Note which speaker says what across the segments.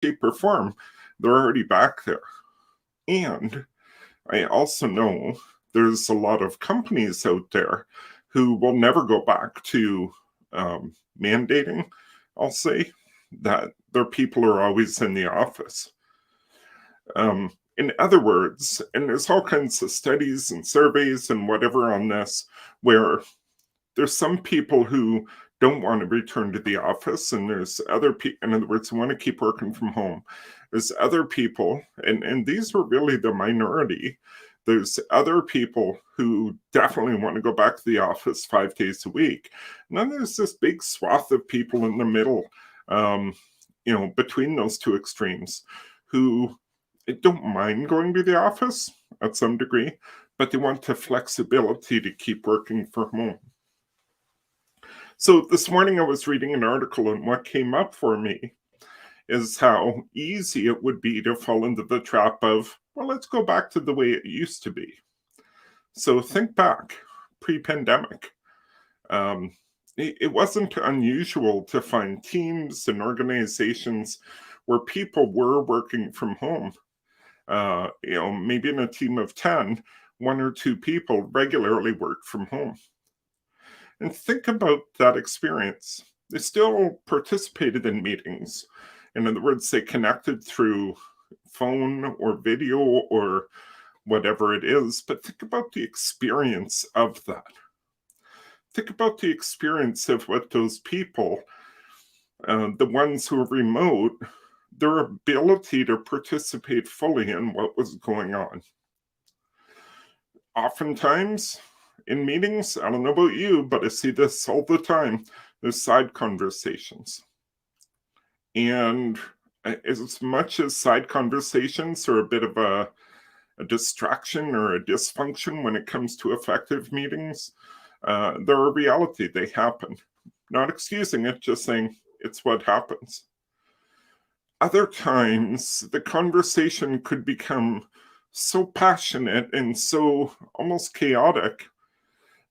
Speaker 1: shape, or form, they're already back there. And I also know there's a lot of companies out there who will never go back to mandating, I'll say, that their people are always in the office. In other words, and there's all kinds of studies and surveys and whatever on this, where there's some people who don't want to return to the office, and there's other people, in other words, who want to keep working from home. There's other people, and these were really the minority. There's other people who definitely want to go back to the office 5 days a week. And then there's this big swath of people in the middle, between those two extremes, who don't mind going to the office at some degree, but they want the flexibility to keep working from home. So this morning I was reading an article, and what came up for me is how easy it would be to fall into the trap of, well, let's go back to the way it used to be. So think back, pre-pandemic. It wasn't unusual to find teams and organizations where people were working from home. Maybe in a team of 10, 1 or 2 people regularly worked from home. And think about that experience. They still participated in meetings. In other words, they connected through phone or video or whatever it is, but think about the experience of that. Think about the experience of what those people, the ones who are remote, their ability to participate fully in what was going on. Oftentimes in meetings, I don't know about you, but I see this all the time, there's side conversations. And as much as side conversations are a bit of a distraction or a dysfunction when it comes to effective meetings, they're a reality. They happen. Not excusing it, just saying it's what happens. Other times, the conversation could become so passionate and so almost chaotic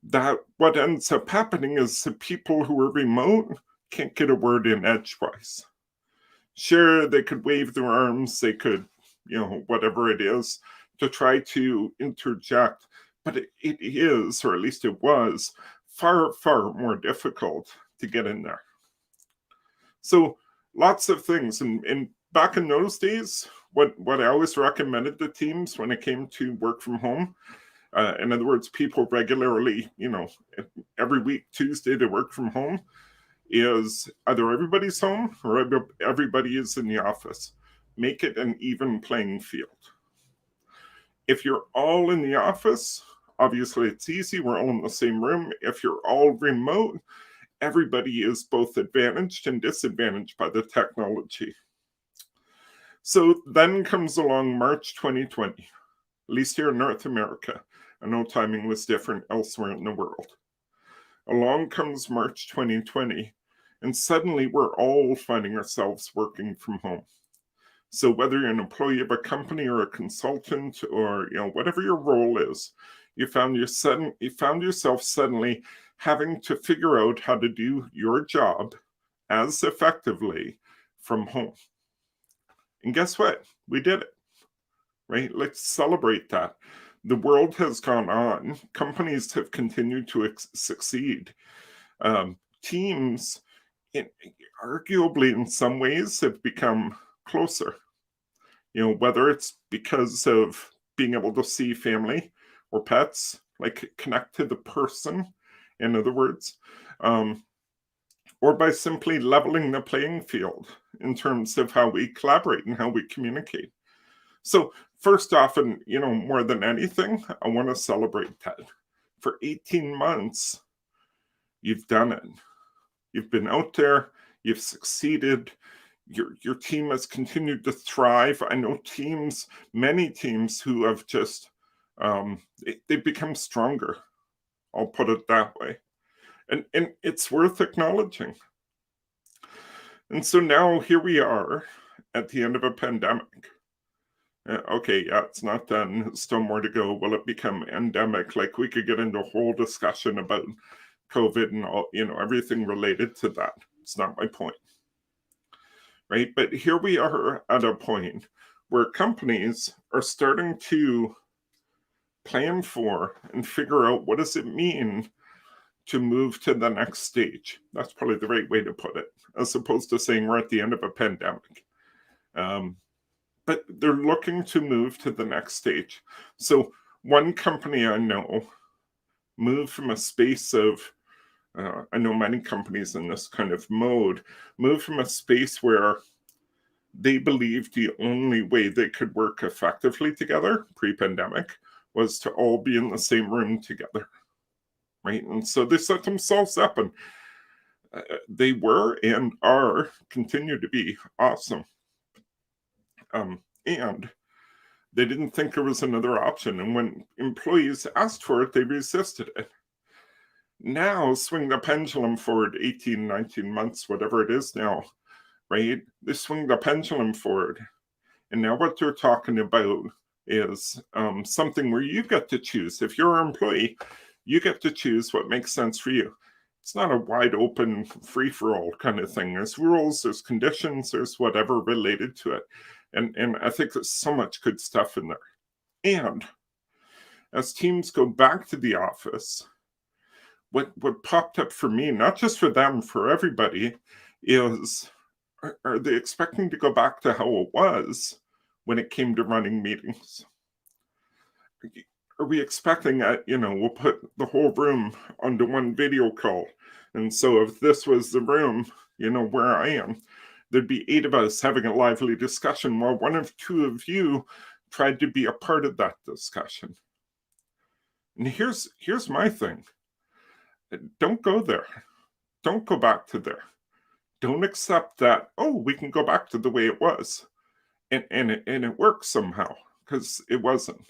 Speaker 1: that what ends up happening is the people who are remote can't get a word in edgewise. Sure, they could wave their arms, they could, whatever it is, to try to interject, but it is, or at least it was, far, far more difficult to get in there. So lots of things, and back in those days, what I always recommended to teams when it came to work from home, in other words, people regularly, every week, Tuesday, they work from home, is either everybody's home or everybody is in the office. Make it an even playing field. If you're all in the office, obviously it's easy, we're all in the same room. If you're all remote, everybody is both advantaged and disadvantaged by the technology. So then comes along March 2020, at least here in North America. I know timing was different elsewhere in the world. Along comes March 2020, and suddenly we're all finding ourselves working from home. So whether you're an employee of a company or a consultant or whatever your role is, you found yourself suddenly having to figure out how to do your job as effectively from home. And guess what? We did it, right? Let's celebrate that. The world has gone on. Companies have continued to succeed. Teams, arguably in some ways, have become closer. Whether it's because of being able to see family or pets, like connect to the person, in other words, or by simply leveling the playing field in terms of how we collaborate and how we communicate. So first off, and more than anything, I want to celebrate that. For 18 months, you've done it. You've been out there, you've succeeded, your team has continued to thrive. I know many teams who have just, they've become stronger. I'll put it that way. And it's worth acknowledging. And so now here we are at the end of a pandemic. Okay, yeah, it's not done. Still more to go. Will it become endemic? Like we could get into a whole discussion about COVID and all, everything related to that. It's not my point. right? But here we are at a point where companies are starting to plan for and figure out what does it mean to move to the next stage. That's probably the right way to put it, as opposed to saying we're at the end of a pandemic. But they're looking to move to the next stage. So one company I know moved from a space of, I know many companies in this kind of mode, moved from a space where they believed the only way they could work effectively together pre-pandemic was to all be in the same room together, right? And so they set themselves up, and they were and are, continue to be awesome. And they didn't think there was another option. And when employees asked for it, they resisted it. Now, swing the pendulum forward 18, 19 months, whatever it is now, right? They swing the pendulum forward. And now what they're talking about is something where you get to choose. If you're an employee, you get to choose what makes sense for you. It's not a wide open free-for-all kind of thing. There's rules, there's conditions, there's whatever related to it. And I think there's so much good stuff in there. And as teams go back to the office, what popped up for me, not just for them, for everybody, is are they expecting to go back to how it was when it came to running meetings? Are we expecting that, we'll put the whole room onto one video call? And so if this was the room, where I am, there'd be 8 of us having a lively discussion while 1 or 2 of you tried to be a part of that discussion. And here's my thing. Don't go there. Don't go back to there. Don't accept that, we can go back to the way it was. And it works somehow, because it wasn't.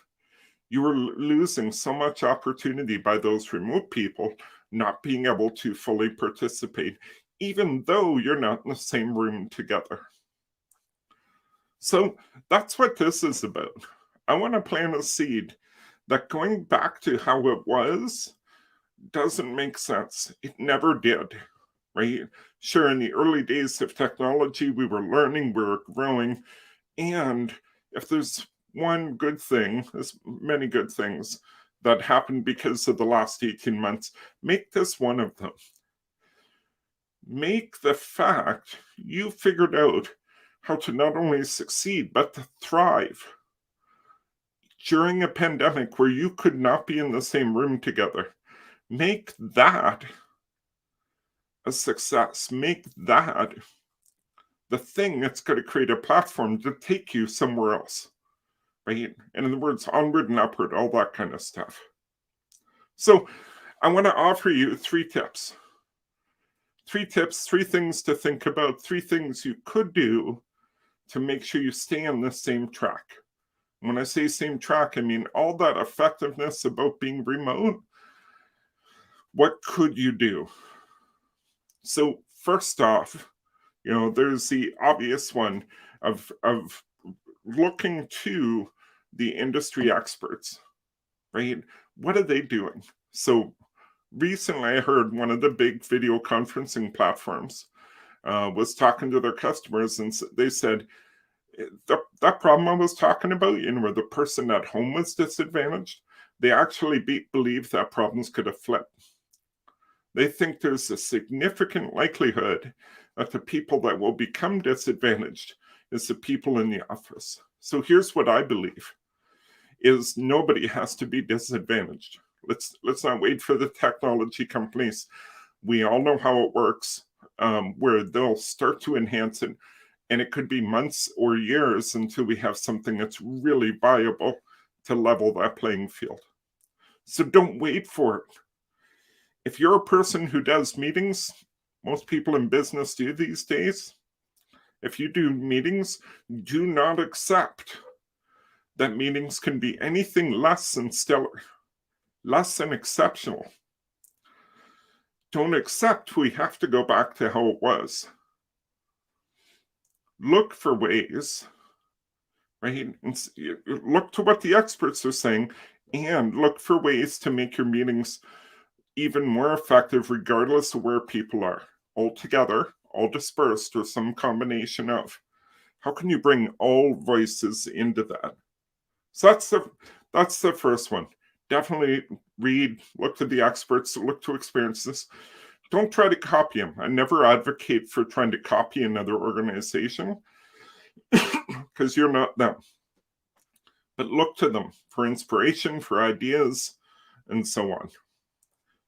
Speaker 1: You were losing so much opportunity by those remote people not being able to fully participate, even though you're not in the same room together. So that's what this is about. I want to plant a seed that going back to how it was doesn't make sense. It never did, right? Sure, in the early days of technology, we were learning, we were growing, and if there's one good thing, there's many good things that happened because of the last 18 months, make this one of them. Make the fact you figured out how to not only succeed, but to thrive during a pandemic where you could not be in the same room together. Make that a success. Make that the thing that's going to create a platform to take you somewhere else, right? And in other words, onward and upward, all that kind of stuff. So I want to offer you 3 tips. 3 tips, 3 things to think about, 3 things you could do to make sure you stay on the same track. When I say same track, I mean all that effectiveness about being remote. What could you do? So first off, there's the obvious one of looking to the industry experts, right? What are they doing? So recently I heard one of the big video conferencing platforms was talking to their customers, and they said, that problem I was talking about, where the person at home was disadvantaged, they actually believe that problems could have flipped. They think there's a significant likelihood that the people that will become disadvantaged is the people in the office. So here's what I believe, is nobody has to be disadvantaged. Let's not wait for the technology companies. We all know how it works, where they'll start to enhance it, and it could be months or years until we have something that's really viable to level that playing field. So don't wait for it. If you're a person who does meetings, most people in business do these days. If you do meetings, do not accept that meetings can be anything less than stellar, less than exceptional. Don't accept we have to go back to how it was. Look for ways, right? Look to what the experts are saying, and look for ways to make your meetings even more effective regardless of where people are. All together, all dispersed, or some combination of. How can you bring all voices into that? So that's the first one. Definitely read, look to the experts, look to experiences. Don't try to copy them. I never advocate for trying to copy another organization because you're not them. But look to them for inspiration, for ideas, and so on.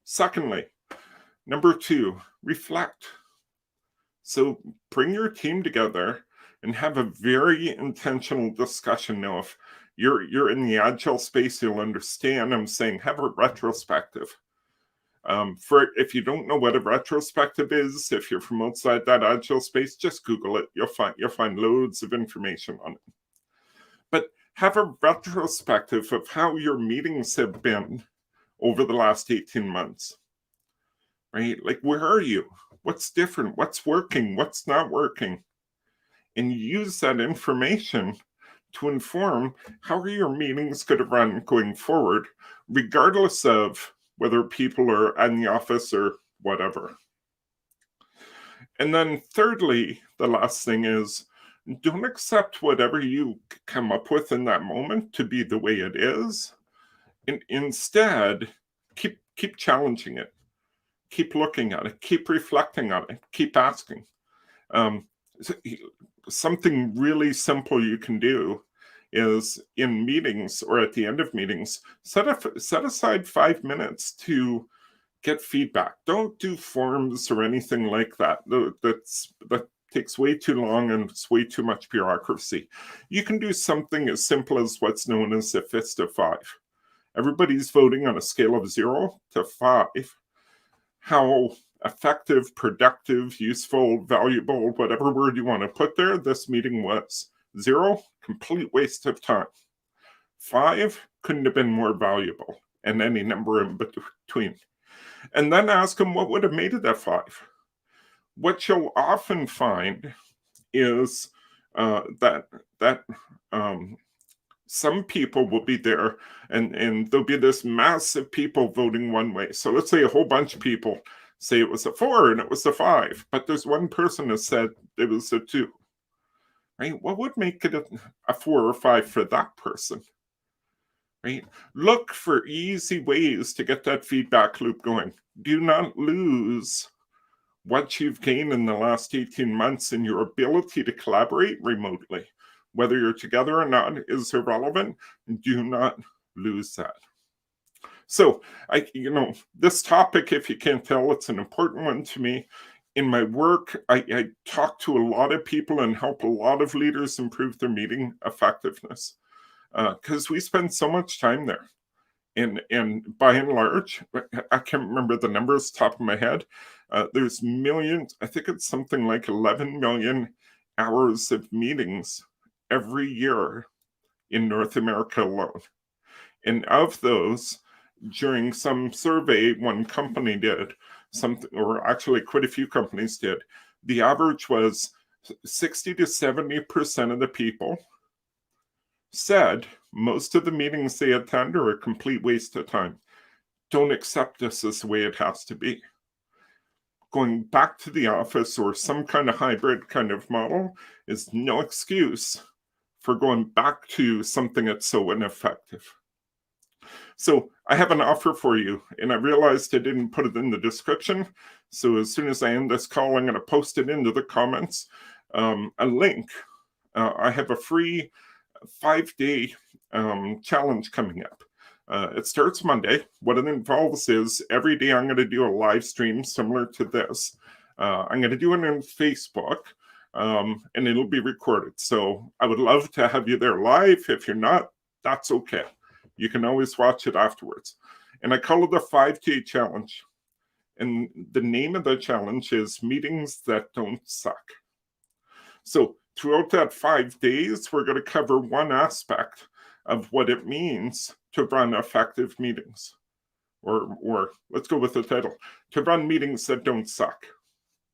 Speaker 1: Secondly, number 2, reflect. So bring your team together and have a very intentional discussion. Now, if you're in the agile space, you'll understand I'm saying have a retrospective. For if you don't know what a retrospective is, if you're from outside that agile space, just Google it. You'll find loads of information on it. But have a retrospective of how your meetings have been over the last 18 months. Right? Like, where are you? What's different? What's working? What's not working? And use that information to inform how are your meetings going to run going forward, regardless of whether people are in the office or whatever. And then thirdly, the last thing is, don't accept whatever you come up with in that moment to be the way it is. And instead, keep challenging it. Keep looking at it. Keep reflecting on it. Keep asking. Something really simple you can do is in meetings or at the end of meetings, set aside 5 minutes to get feedback. Don't do forms or anything like that. That takes way too long and it's way too much bureaucracy. You can do something as simple as what's known as a fist of 5. Everybody's voting on a scale of 0 to 5. How effective, productive, useful, valuable, whatever word you want to put there, this meeting was. 0, complete waste of time. 5, couldn't have been more valuable, and any number in between. And then ask them what would have made it a 5. What you'll often find is that some people will be there and there'll be this mass of people voting one way. So let's say a whole bunch of people say it was a 4 and it was a 5, but there's one person that said it was a 2. Right? What would make it a 4 or 5 for that person? Right? Look for easy ways to get that feedback loop going. Do not lose what you've gained in the last 18 months in your ability to collaborate remotely. Whether you're together or not is irrelevant. Do not lose that. So, this topic, if you can't tell, it's an important one to me. In my work, I talk to a lot of people and help a lot of leaders improve their meeting effectiveness because we spend so much time there. And by and large, I can't remember the numbers top of my head. There's millions, I think it's something like 11 million hours of meetings every year in North America alone. And of those, during some survey one company did, something, or actually quite a few companies did, the average was 60 to 70% of the people said most of the meetings they attend are a complete waste of time. Don't accept this as the way it has to be. Going back to the office or some kind of hybrid kind of model is no excuse for going back to something that's so ineffective. So I have an offer for you, and I realized I didn't put it in the description. So as soon as I end this call, I'm going to post it into the comments, a link. I have a free 5-day challenge coming up. It starts Monday. What it involves is every day I'm going to do a live stream similar to this. I'm going to do it on Facebook, and it'll be recorded. So I would love to have you there live. If you're not, that's okay. You can always watch it afterwards. And I call it a 5-day challenge. And the name of the challenge is Meetings That Don't Suck. So throughout that 5 days, we're going to cover one aspect of what it means to run effective meetings. Or let's go with the title, to run meetings that don't suck.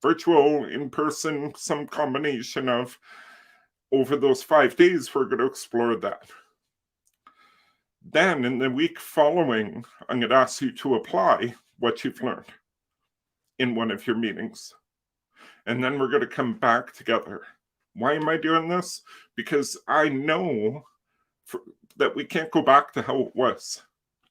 Speaker 1: Virtual, in person, some combination of. Over those 5 days, we're going to explore that. Then in the week following, I'm going to ask you to apply what you've learned in one of your meetings. and then we're going to come back together. Why am I doing this? Because I know that we can't go back to how it was.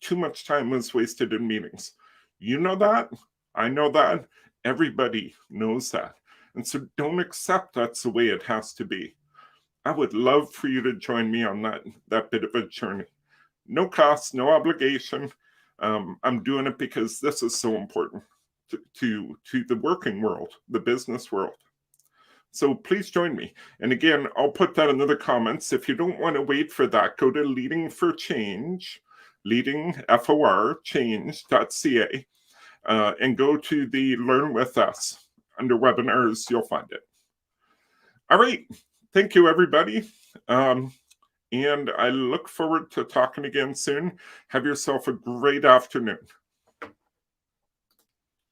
Speaker 1: Too much time was wasted in meetings. You know that. I know that. Everybody knows that. And so don't accept that's the way it has to be. I would love for you to join me on that bit of a journey. No cost, no obligation. I'm doing it because this is so important to the working world, the business world. So please join me. And again, I'll put that in the comments. If you don't want to wait for that, go to Leading for Change, change.ca, and go to the Learn With Us. Under webinars, you'll find it. All right. Thank you, everybody. And I look forward to talking again soon. Have yourself a great afternoon.